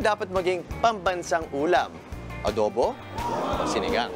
Anong dapat maging pambansang ulam? Adobo o sinigang?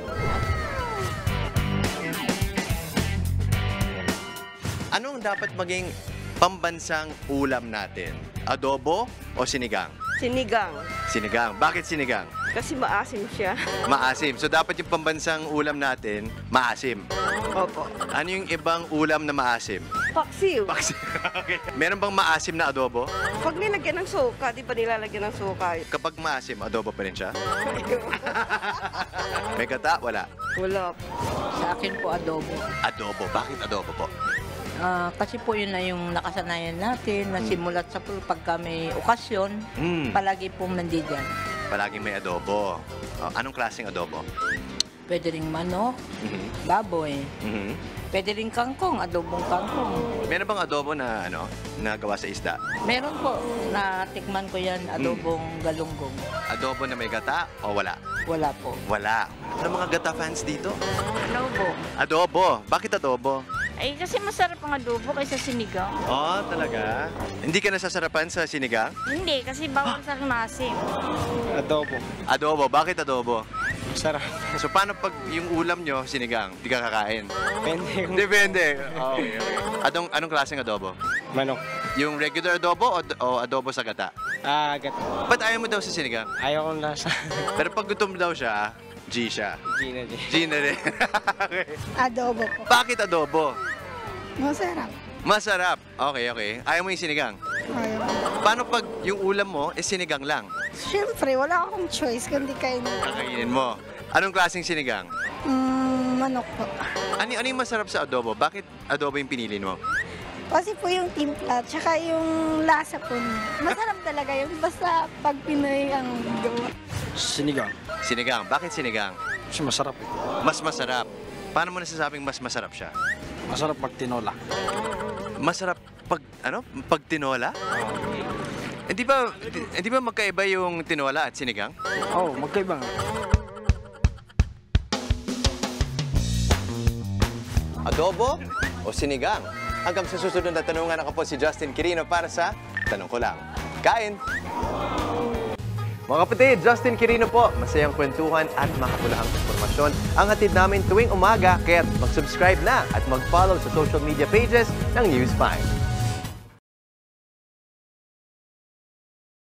Anong dapat maging pambansang ulam natin? Adobo o sinigang? Sinigang. Sinigang. Bakit sinigang? Kasi maasim siya. Maasim. So dapat yung pambansang ulam natin, maasim. Opo. Ano yung ibang ulam na maasim? Paksiw. Paksiw. Okay. Meron bang maasim na adobo? Pag nilagyan ng suka, di ba nilalagyan ng suka? Kapag maasim, adobo pa rin siya? May gata? Wala. Wala po. Sa akin po, adobo. Adobo. Bakit adobo po? Kasi po yun na yung nakasanayan natin na simulat sa pagka may okasyon, palagi pong nandiyan. Palaging may adobo. Anong klaseng adobo? Pwede ring manok, baboy. Pwede ring kangkong, adobong kangkong. Meron bang adobo na gawa sa isda? Meron po, natikman ko yan, adobong galunggong. Adobo na may gata o wala? Wala po. Wala. Ano mga gata fans dito? Adobo. Adobo. Bakit adobo? Ay, kasi masarap ang adobo kaysa sinigang. Oh, talaga? Hindi ka nasasarapan sa sinigang? Hindi, kasi bawal sa akin maasim. Adobo. Adobo. Bakit adobo? Sarap. So, paano pag yung ulam nyo, sinigang? Di ka kakain? Depende. Depende. Okay, okay. Anong klaseng adobo? Manok. Yung regular adobo o adobo sa gata? Gat. Ba't ayaw mo daw sa sinigang? Ayaw kong lasa. Pero pag gutom daw siya, G siya. Gina. Gina rin. Okay. Adobo po. Bakit adobo? Masarap. Masarap. Okay, okay. Ayaw mo yung sinigang? Ayaw. Paano pag yung ulam mo is sinigang lang? Siyempre, wala akong choice kundi kainin. Kakainin mo. Anong klaseng sinigang? Manok po. Ano yung masarap sa adobo? Bakit adobo yung pinili mo? Kasi po yung timpla, tsaka yung lasa po niya. Masarap talaga yun. Basta pag Pinoy ang gawa. Sinigang. Sinigang. Bakit sinigang? Kasi masarap eh. Mas masarap. Paano mo nasasabing mas masarap siya? Masarap pag tinola. Masarap pag, pag tinola? Hindi ba magkaiba yung tinola at sinigang? Oo, magkaiba nga. Adobo o sinigang? Hanggang sa susunod na tanungan, ako po si Justin Quirino para sa Tanong Ko Lang. Kain! Mga kapatid, Justin Quirino po. Masayang kwentuhan at makapulahang informasyon ang hatid namin tuwing umaga. Kaya mag-subscribe na at mag-follow sa social media pages ng News 5.